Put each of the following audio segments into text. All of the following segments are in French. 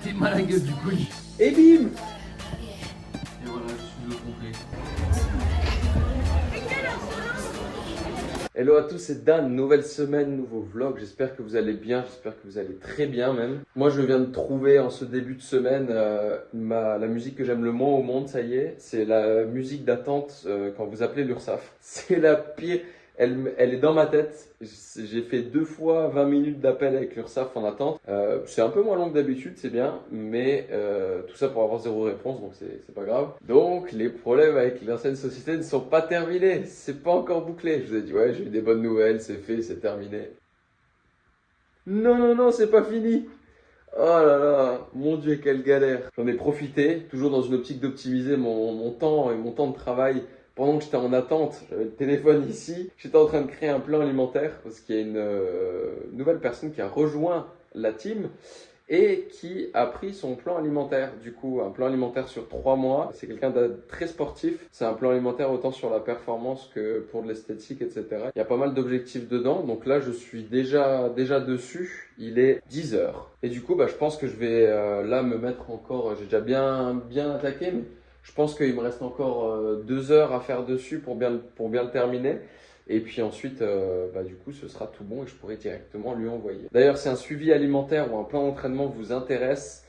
T'es malin du couille. Et bim! Et voilà, je suis le complet. Hello à tous, c'est Dan, nouvelle semaine, nouveau vlog, j'espère que vous allez bien, j'espère que vous allez très bien même. Moi je viens de trouver en ce début de semaine la musique que j'aime le moins au monde, ça y est, c'est la musique d'attente quand vous appelez l'URSSAF. C'est la pire, elle est dans ma tête, j'ai fait 2 fois 20 minutes d'appel avec l'URSSAF en attente. C'est un peu moins long que d'habitude, c'est bien, mais tout ça pour avoir 0 réponse, donc c'est pas grave. Donc les problèmes avec l'ancienne société ne sont pas terminés, c'est pas encore bouclé. Je vous ai dit ouais, j'ai eu des bonnes nouvelles, c'est fait, c'est terminé. Non, c'est pas fini. Oh là là, mon Dieu, quelle galère. J'en ai profité, toujours dans une optique d'optimiser mon temps et mon temps de travail. Pendant que j'étais en attente, j'avais le téléphone ici, j'étais en train de créer un plan alimentaire parce qu'il y a une nouvelle personne qui a rejoint la team et qui a pris son plan alimentaire. Du coup, un plan alimentaire sur 3 mois. C'est quelqu'un de très sportif. C'est un plan alimentaire autant sur la performance que pour de l'esthétique, etc. Il y a pas mal d'objectifs dedans. Donc là, je suis déjà dessus. Il est 10 heures. Et du coup, je pense que je vais là me mettre encore... J'ai déjà bien attaqué, mais je pense qu'il me reste encore 2 heures à faire dessus pour bien le terminer. Et puis ensuite, du coup, ce sera tout bon et je pourrai directement lui envoyer. D'ailleurs, si un suivi alimentaire ou un plan d'entraînement vous intéresse,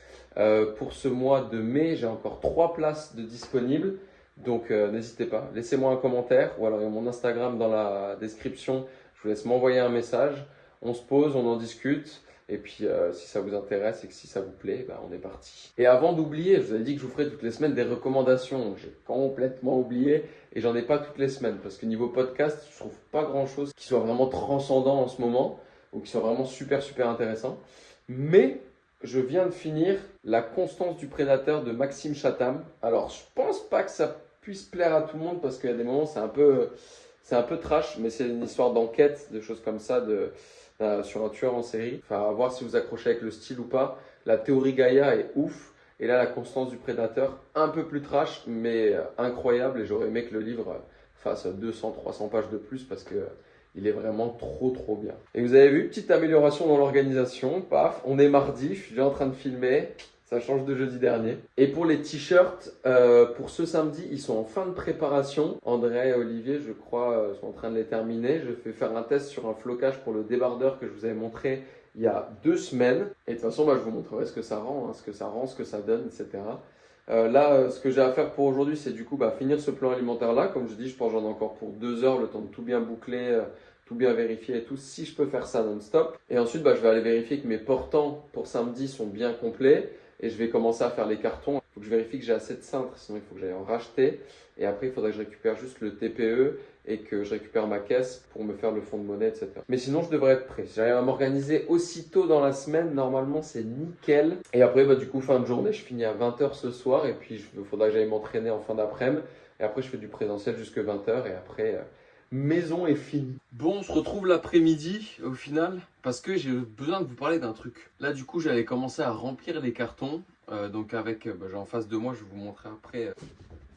pour ce mois de mai, j'ai encore 3 places de disponibles. Donc, n'hésitez pas, laissez-moi un commentaire ou alors il y a mon Instagram dans la description. Je vous laisse m'envoyer un message. On se pose, on en discute. Et puis, si ça vous intéresse et que si ça vous plaît, on est parti. Et avant d'oublier, je vous avais dit que je vous ferais toutes les semaines des recommandations. J'ai complètement oublié et j'en ai pas toutes les semaines parce que niveau podcast, je trouve pas grand-chose qui soit vraiment transcendant en ce moment ou qui soit vraiment super intéressant. Mais je viens de finir La constance du prédateur de Maxime Chatham. Alors, je pense pas que ça puisse plaire à tout le monde parce qu'il y a des moments, c'est un peu trash, mais c'est une histoire d'enquête, de choses comme ça, sur un tueur en série. Enfin, à voir si vous accrochez avec le style ou pas. La théorie Gaïa est ouf. Et là, La constance du prédateur, un peu plus trash, mais incroyable. Et j'aurais aimé que le livre fasse 200-300 pages de plus parce que il est vraiment trop bien. Et vous avez vu, petite amélioration dans l'organisation. Paf, on est mardi, je suis déjà en train de filmer. Ça change de jeudi dernier. Et pour les t-shirts, pour ce samedi, ils sont en fin de préparation. André et Olivier, je crois, sont en train de les terminer. Je vais faire un test sur un flocage pour le débardeur que je vous avais montré il y a 2 semaines. Et de toute façon, je vous montrerai ce que ça rend, ce que ça donne, etc. Là, ce que j'ai à faire pour aujourd'hui, c'est du coup finir ce plan alimentaire-là. Comme je dis, je pense que j'en ai encore pour 2 heures, le temps de tout bien boucler, tout bien vérifier et tout, si je peux faire ça non-stop. Et ensuite, je vais aller vérifier que mes portants pour samedi sont bien complets. Et je vais commencer à faire les cartons. Il faut que je vérifie que j'ai assez de cintres, sinon il faut que j'aille en racheter. Et après, il faudrait que je récupère juste le TPE et que je récupère ma caisse pour me faire le fonds de monnaie, etc. Mais sinon, je devrais être prêt. Si j'arrive à m'organiser aussitôt dans la semaine, normalement, c'est nickel. Et après, du coup, fin de journée, je finis à 20h ce soir. Et puis, il faudra que j'aille m'entraîner en fin d'après-midi. Et après, je fais du présentiel jusqu'à 20h. Et après... maison est finie. Bon, on se retrouve l'après-midi au final parce que j'ai besoin de vous parler d'un truc. Là, du coup, j'allais commencer à remplir les cartons. Donc, avec, j'ai en face de moi, je vais vous montrer après.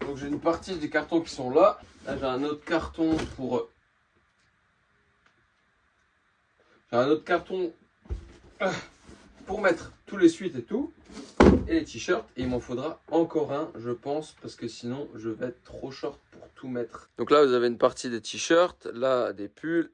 Donc, j'ai une partie des cartons qui sont là. Là, j'ai un autre carton pour. J'ai un autre carton pour mettre tous les suites et tout. Et les t-shirts. Et il m'en faudra encore un, je pense, parce que sinon, je vais être trop short pour tout mettre. Donc là, vous avez une partie des t-shirts, là, des pulls,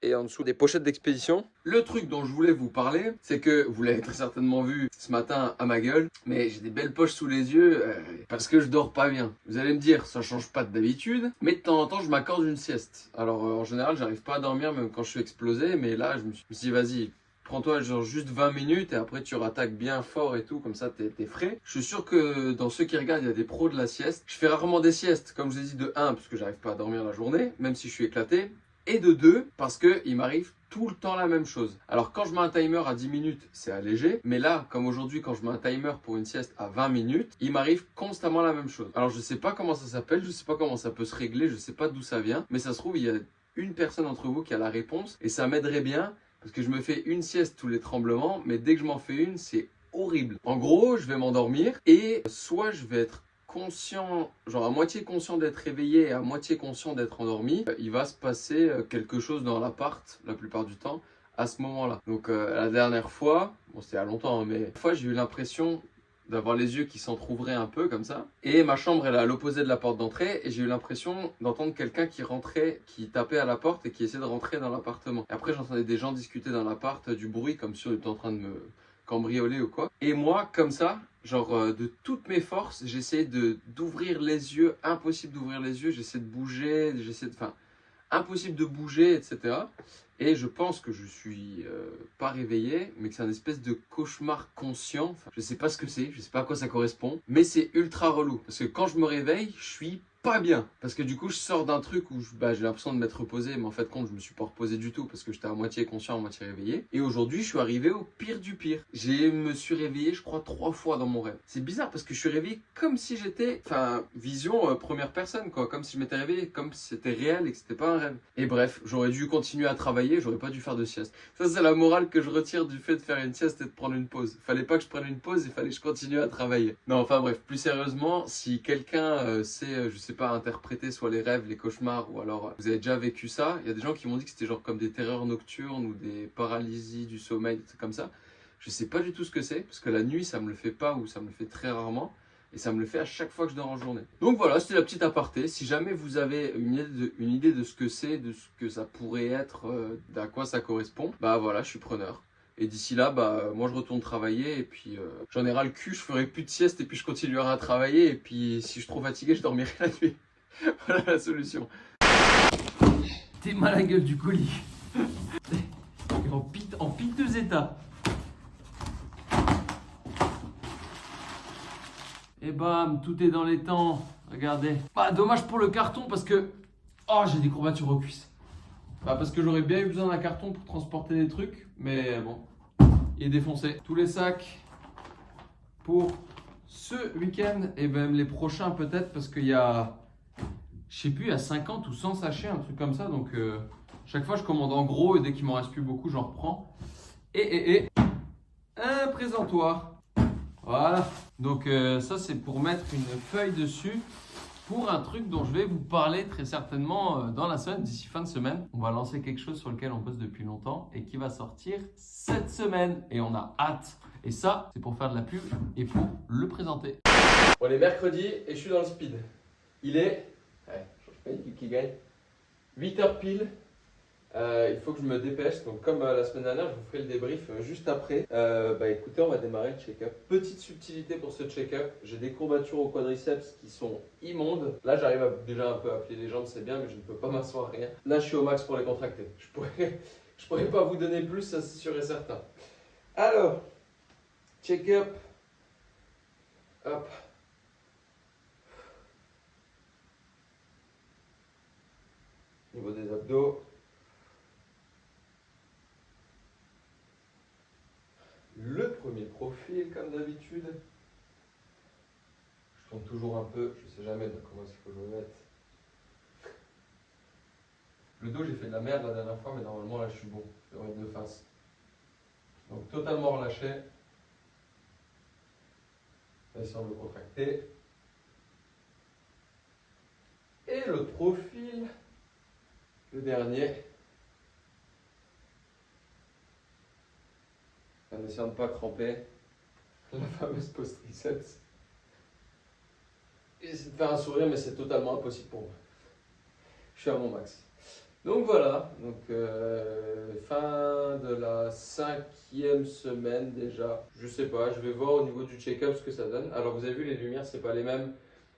et en dessous des pochettes d'expédition. Le truc dont je voulais vous parler, c'est que vous l'avez très certainement vu ce matin à ma gueule, mais j'ai des belles poches sous les yeux parce que je dors pas bien. Vous allez me dire, ça change pas d'habitude, mais de temps en temps, je m'accorde une sieste. Alors en général, j'arrive pas à dormir même quand je suis explosé, mais là, je me suis dit, vas-y. Prends-toi juste 20 minutes et après tu rattaques bien fort et tout, comme ça t'es frais. Je suis sûr que dans ceux qui regardent, il y a des pros de la sieste. Je fais rarement des siestes, comme je vous ai dit, de 1, parce que j'arrive pas à dormir la journée, même si je suis éclaté. Et de 2, parce qu'il m'arrive tout le temps la même chose. Alors quand je mets un timer à 10 minutes, c'est allégé. Mais là, comme aujourd'hui, quand je mets un timer pour une sieste à 20 minutes, il m'arrive constamment la même chose. Alors je sais pas comment ça s'appelle, je sais pas comment ça peut se régler, je sais pas d'où ça vient. Mais ça se trouve, il y a une personne d'entre vous qui a la réponse et ça m'aiderait bien. Parce que je me fais une sieste tous les tremblements, mais dès que je m'en fais une, c'est horrible. En gros, je vais m'endormir et soit je vais être conscient, genre à moitié conscient d'être réveillé et à moitié conscient d'être endormi. Il va se passer quelque chose dans l'appart, la plupart du temps, à ce moment-là. Donc la dernière fois, bon c'était il y a longtemps, hein, mais une fois j'ai eu l'impression d'avoir les yeux qui s'entrouvraient un peu comme ça. Et ma chambre elle est à l'opposé de la porte d'entrée et j'ai eu l'impression d'entendre quelqu'un qui rentrait, qui tapait à la porte et qui essayait de rentrer dans l'appartement. Et après j'entendais des gens discuter dans l'appart, du bruit comme si on était en train de me cambrioler ou quoi. Et moi comme ça, genre de toutes mes forces, j'essayais d'ouvrir les yeux, impossible d'ouvrir les yeux, j'essayais de bouger, enfin impossible de bouger, etc. Et je pense que je suis pas réveillé, mais que c'est un espèce de cauchemar conscient. Enfin, je sais pas ce que c'est, je sais pas à quoi ça correspond, mais c'est ultra relou. Parce que quand je me réveille, je suis pas bien. Parce que du coup, je sors d'un truc où j'ai l'impression de m'être reposé, mais en fait, compte, je me suis pas reposé du tout parce que j'étais à moitié conscient, à moitié réveillé. Et aujourd'hui, je suis arrivé au pire du pire. Je me suis réveillé, je crois, 3 fois dans mon rêve. C'est bizarre parce que je suis réveillé comme si j'étais, enfin, vision première personne, quoi. Comme si je m'étais réveillé, comme si c'était réel et que c'était pas un rêve. Et bref, j'aurais dû continuer à travailler, j'aurais pas dû faire de sieste. Ça, c'est la morale que je retire du fait de faire une sieste et de prendre une pause. Fallait pas que je prenne une pause, il fallait que je continue à travailler. Non, enfin bref, plus sérieusement, si quelqu'un sait, je sais pas, interpréter soit les rêves, les cauchemars, ou alors vous avez déjà vécu ça, il y a des gens qui m'ont dit que c'était genre comme des terreurs nocturnes ou des paralysies du sommeil, des trucs comme ça. Je sais pas du tout ce que c'est, parce que la nuit ça me le fait pas ou ça me le fait très rarement. Et ça me le fait à chaque fois que je dors en journée. Donc voilà, c'était la petite aparté. Si jamais vous avez une idée de ce que c'est, de ce que ça pourrait être, d'à quoi ça correspond, bah voilà, je suis preneur. Et d'ici là, bah moi je retourne travailler et puis j'en ai ras le cul, je ferai plus de sieste et puis je continuerai à travailler. Et puis si je suis trop fatigué, je dormirai la nuit. Voilà la solution. T'es mal à la gueule du colis. En piteux état. Et bam, tout est dans les temps. Regardez. Bah, dommage pour le carton parce que... Oh, j'ai des courbatures aux cuisses. Bah, parce que j'aurais bien eu besoin d'un carton pour transporter des trucs. Mais bon, il est défoncé. Tous les sacs pour ce week-end et même les prochains peut-être parce qu'il y a... Je sais plus, il y a 50 ou 100 sachets, un truc comme ça. Donc, chaque fois, je commande en gros et dès qu'il m'en reste plus beaucoup, j'en reprends. Et un présentoir. Voilà. Donc, ça, c'est pour mettre une feuille dessus pour un truc dont je vais vous parler très certainement dans la semaine, d'ici fin de semaine. On va lancer quelque chose sur lequel on bosse depuis longtemps et qui va sortir cette semaine. Et on a hâte. Et ça, c'est pour faire de la pub et pour le présenter. On est mercredi et je suis dans le speed. Il est... qui gagne 8h pile. Il faut que je me dépêche. Donc comme la semaine dernière, je vous ferai le débrief juste après. Bah écoutez, on va démarrer le check-up. Petite subtilité pour ce check-up. J'ai des courbatures au quadriceps qui sont immondes. Là, j'arrive déjà un peu à plier les jambes, c'est bien, mais je ne peux pas m'asseoir, rien. Là, je suis au max pour les contracter. Je pourrais pas vous donner plus, ça c'est sûr et certain. Alors, check-up. Hop. Niveau des abdos. Le premier profil, comme d'habitude. Je tourne toujours un peu, je sais jamais comment est-ce qu'il faut que je me mette. Le dos, j'ai fait de la merde la dernière fois, mais normalement là je suis bon. Je devrais être de face. Donc totalement relâché. Essayons de le contracter. Et l'autre profil, le dernier. En essayant de ne pas cramper la fameuse post-triceps. Et c'est de faire un sourire, mais c'est totalement impossible pour moi. Je suis à mon max. Donc voilà, donc, fin de la 5e semaine déjà. Je sais pas, je vais voir au niveau du check-up ce que ça donne. Alors vous avez vu, les lumières, c'est pas les mêmes.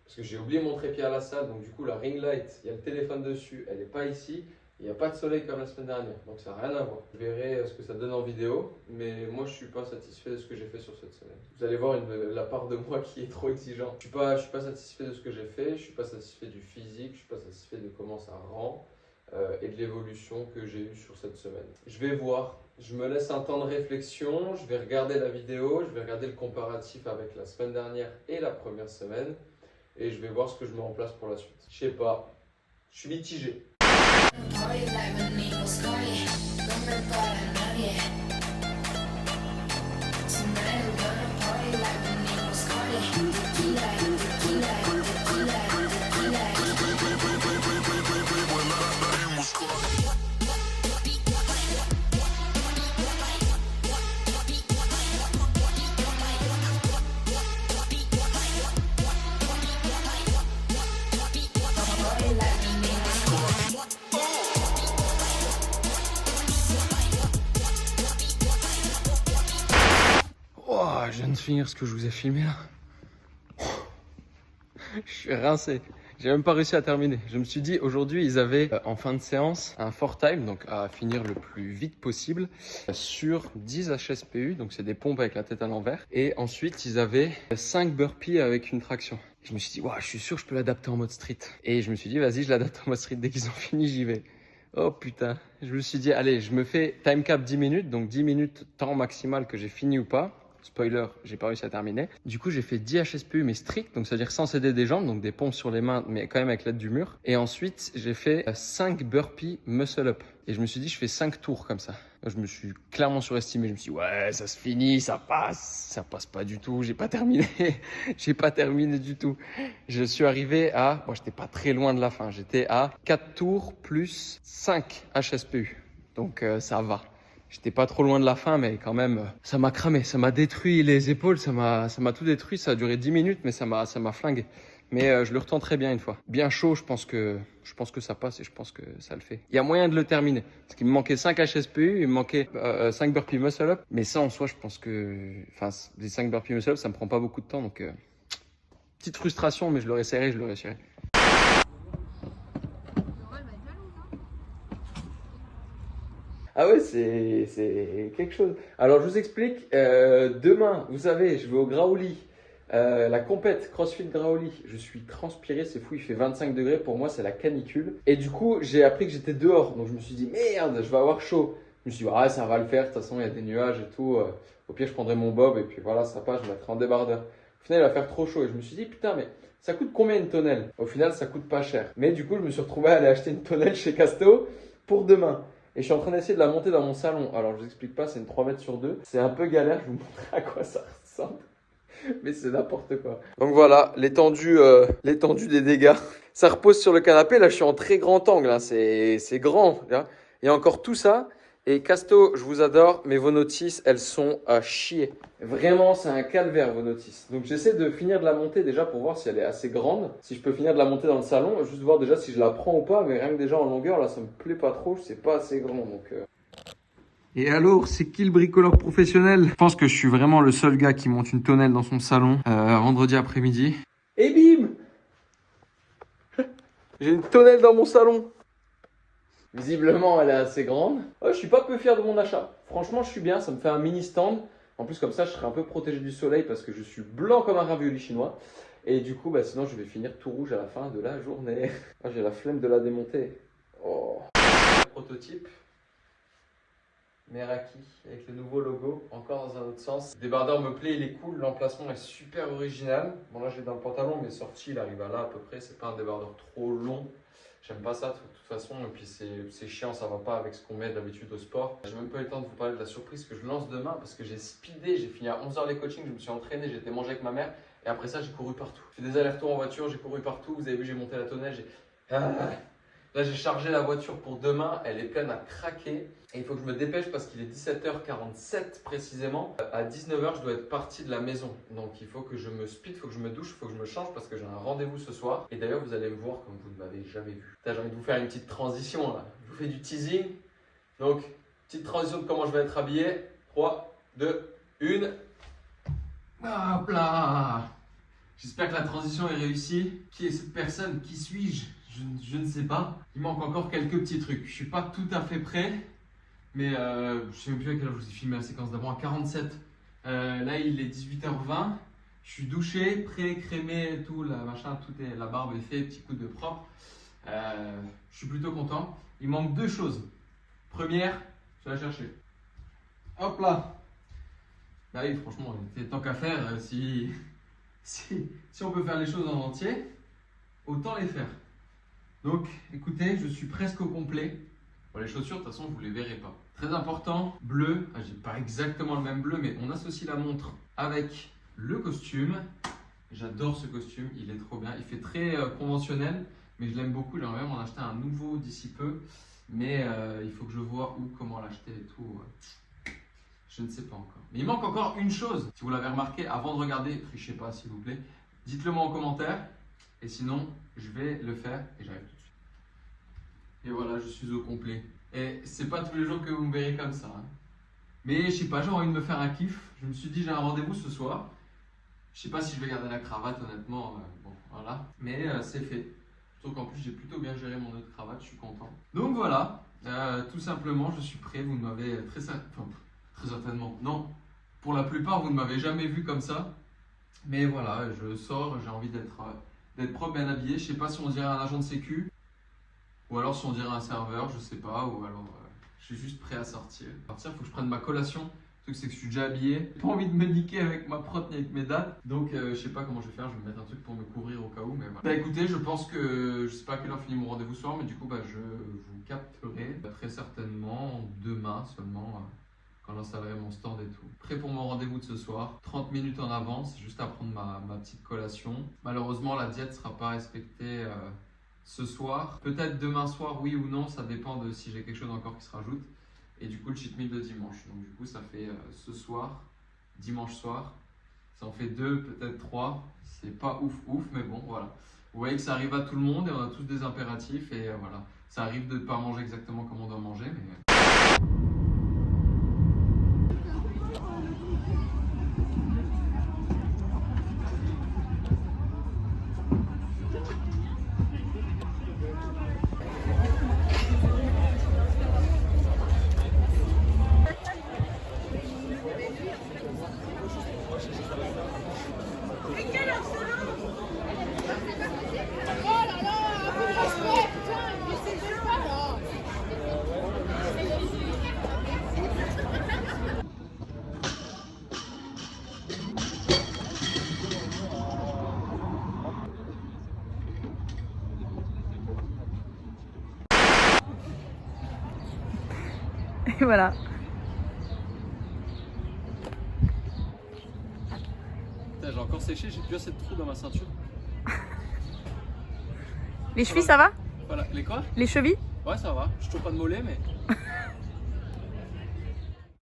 Parce que j'ai oublié mon trépied à la salle, donc du coup la ring light, il y a le téléphone dessus, elle n'est pas ici. Il n'y a pas de soleil comme la semaine dernière, donc ça n'a rien à voir. Je verrai ce que ça donne en vidéo, mais moi je ne suis pas satisfait de ce que j'ai fait sur cette semaine. Vous allez voir la part de moi qui est trop exigeante. Je ne suis pas satisfait de ce que j'ai fait, je ne suis pas satisfait du physique, je ne suis pas satisfait de comment ça rend et de l'évolution que j'ai eue sur cette semaine. Je vais voir, je me laisse un temps de réflexion, je vais regarder la vidéo, je vais regarder le comparatif avec la semaine dernière et la première semaine et je vais voir ce que je mets en place pour la suite. Je sais pas, je suis mitigé. Party like my name was Cardi. Remember para nadie. Tonight I'm gonna party like my name was Cardi. Tequila, tequila, tequila, tequila. Oh, je viens de finir ce que je vous ai filmé là. Je suis rincé. J'ai même pas réussi à terminer. Je me suis dit, aujourd'hui, ils avaient en fin de séance un 4 time, donc à finir le plus vite possible, sur 10 HSPU, donc c'est des pompes avec la tête à l'envers. Et ensuite, ils avaient 5 burpees avec une traction. Je me suis dit, je suis sûr que je peux l'adapter en mode street. Et je me suis dit, vas-y, je l'adapte en mode street. Dès qu'ils ont fini, j'y vais. Oh putain. Je me suis dit, allez, je me fais time cap 10 minutes, donc 10 minutes temps maximal que j'ai fini ou pas. Spoiler, j'ai pas réussi à terminer. Du coup, j'ai fait 10 HSPU mais strict, donc c'est-à-dire sans aider des jambes, donc des pompes sur les mains, mais quand même avec l'aide du mur. Et ensuite, j'ai fait 5 burpees muscle up. Et je me suis dit, je fais 5 tours comme ça. Je me suis clairement surestimé. Je me suis dit, ouais, ça se finit, ça passe. Ça passe pas du tout, j'ai pas terminé. J'ai pas terminé du tout. Je suis arrivé à, j'étais pas très loin de la fin. J'étais à 4 tours plus 5 HSPU. Donc ça va. J'étais pas trop loin de la fin, mais quand même, ça m'a cramé, ça m'a détruit les épaules, ça m'a tout détruit. Ça a duré 10 minutes, mais ça m'a flingué. Mais je le retenterai bien une fois. Bien chaud, je pense que ça passe et je pense que ça le fait. Il y a moyen de le terminer. Parce qu'il me manquait 5 HSPU, il me manquait 5 burpees muscle up. Mais ça, en soi, je pense que, les 5 burpees muscle up, ça me prend pas beaucoup de temps. Donc, petite frustration, mais je le réessayerai, je le réussirai. Ah ouais, c'est quelque chose. Alors, je vous explique. Demain, vous savez, je vais au Graouli. La compète CrossFit Graouli. Je suis transpiré, c'est fou. Il fait 25 degrés. Pour moi, c'est la canicule. Et du coup, j'ai appris que j'étais dehors. Donc, je me suis dit, merde, je vais avoir chaud. Je me suis dit, ça va le faire. De toute façon, il y a des nuages et tout. Au pire, je prendrai mon bob. Et puis voilà, ça passe. Je mettrai en débardeur. Au final, il va faire trop chaud. Et je me suis dit, putain, mais ça coûte combien une tonnelle? Au final, ça coûte pas cher. Mais du coup, je me suis retrouvé à aller acheter une tonnelle chez Casto pour demain. Et je suis en train d'essayer de la monter dans mon salon. Alors, je vous explique pas, c'est une 3 mètres sur 2. C'est un peu galère, je vous montrerai à quoi ça ressemble. Mais c'est n'importe quoi. Donc voilà, l'étendue des dégâts. Ça repose sur le canapé. Là, je suis en très grand angle. Hein. C'est grand. Là. Il y a encore tout ça. Et Casto, je vous adore, mais vos notices, elles sont à chier. Vraiment, c'est un calvaire, vos notices. Donc, j'essaie de finir de la monter déjà pour voir si elle est assez grande. Si je peux finir de la monter dans le salon, juste voir déjà si je la prends ou pas. Mais rien que déjà en longueur, là, ça me plaît pas trop. C'est pas assez grand, donc... Et alors, c'est qui le bricoleur professionnel? Je pense que je suis vraiment le seul gars qui monte une tonnelle dans son salon vendredi après-midi. Et bim! J'ai une tonnelle dans mon salon. Visiblement, elle est assez grande. Je suis pas peu fier de mon achat. Franchement, je suis bien. Ça me fait un mini stand. En plus, comme ça, je serai un peu protégé du soleil parce que je suis blanc comme un ravioli chinois. Et du coup, sinon, je vais finir tout rouge à la fin de la journée. J'ai la flemme de la démonter. Oh. Prototype. Meraki avec le nouveau logo, encore dans un autre sens. Le débardeur me plaît, il est cool, l'emplacement est super original. Bon là j'ai dans le pantalon, mais sorti il arrive à là à peu près, c'est pas un débardeur trop long. J'aime pas ça de toute façon, et puis c'est chiant, ça va pas avec ce qu'on met d'habitude au sport. J'ai même pas eu le temps de vous parler de la surprise que je lance demain parce que j'ai speedé, j'ai fini à 11h les coachings, je me suis entraîné, j'ai été manger avec ma mère et après ça j'ai couru partout. J'ai fait des allers-retours en voiture, j'ai couru partout, vous avez vu j'ai monté la tonnelle, Là, j'ai chargé la voiture pour demain. Elle est pleine à craquer. Et il faut que je me dépêche parce qu'il est 17h47 précisément. À 19h, je dois être parti de la maison. Donc, il faut que je me speed, il faut que je me douche, il faut que je me change parce que j'ai un rendez-vous ce soir. Et d'ailleurs, vous allez me voir comme vous ne m'avez jamais vu. J'ai envie de vous faire une petite transition là. Je vous fais du teasing. Donc, petite transition de comment je vais être habillé. 3, 2, 1. Hop là! J'espère que la transition est réussie. Qui est cette personne? Qui suis-je? Je ne sais pas. Il manque encore quelques petits trucs. Je suis pas tout à fait prêt, mais je sais même plus à quelle heure je vous ai filmé la séquence d'avant, à 47. Là, il est 18h20. Je suis douché, prêt, crémé, tout, la barbe est faite, petit coup de propre. Je suis plutôt content. Il manque deux choses. Première, je vais la chercher. Hop là. Bah oui, franchement, tant qu'à faire, si on peut faire les choses en entier, autant les faire. Donc, écoutez, je suis presque au complet. Bon, les chaussures, de toute façon, vous ne les verrez pas. Très important, bleu. J'ai pas exactement le même bleu, mais on associe la montre avec le costume. J'adore ce costume, il est trop bien. Il fait très conventionnel, mais je l'aime beaucoup. J'aimerais même en acheter un nouveau d'ici peu. Mais il faut que je vois où, comment l'acheter et tout. Je ne sais pas encore. Mais il manque encore une chose. Si vous l'avez remarqué, avant de regarder, trichez pas s'il vous plaît. Dites-le moi en commentaire. Et sinon, je vais le faire et j'arrive tout de suite. Et voilà, je suis au complet. Et c'est pas tous les jours que vous me verrez comme ça. Hein. Mais je sais pas, j'ai envie de me faire un kiff. Je me suis dit, j'ai un rendez-vous ce soir. Je sais pas si je vais garder la cravate, honnêtement. Bon, voilà. Mais c'est fait. Surtout qu'en plus, j'ai plutôt bien géré mon nœud de cravate, je suis content. Donc voilà, tout simplement, je suis prêt. Vous ne m'avez très certainement. Non, pour la plupart, vous ne m'avez jamais vu comme ça. Mais voilà, je sors, j'ai envie d'être propre, bien habillé. Je sais pas si on dirait un agent de sécu. Ou alors si on dirait un serveur, je sais pas. Ou alors, je suis juste prêt à sortir. Partir, faut que je prenne ma collation. Le truc c'est que je suis déjà habillé, j'ai pas envie de me niquer avec ma prot ni avec mes dates, donc je sais pas comment je vais faire, je vais me mettre un truc pour me couvrir au cas où, mais voilà. Bah écoutez, je pense que je sais pas à quelle heure finit mon rendez-vous ce soir, mais du coup bah je vous capterai très certainement demain seulement quand j'installerai mon stand et tout. Prêt pour mon rendez-vous de ce soir, 30 minutes en avance, juste à prendre ma petite collation. Malheureusement la diète sera pas respectée ce soir, peut-être demain soir oui ou non, ça dépend de si j'ai quelque chose encore qui se rajoute. Et du coup le cheat meal de dimanche, donc du coup ça fait ce soir, dimanche soir, ça en fait 2, peut-être 3, c'est pas ouf mais bon voilà. Vous voyez que ça arrive à tout le monde et on a tous des impératifs et voilà. Ça arrive de ne pas manger exactement comme on doit manger mais... Et voilà. J'ai encore séché, j'ai plus assez de trous dans ma ceinture. Les chevilles, ça va? Voilà, les quoi? Les chevilles? Ouais ça va, je trouve pas de mollet mais...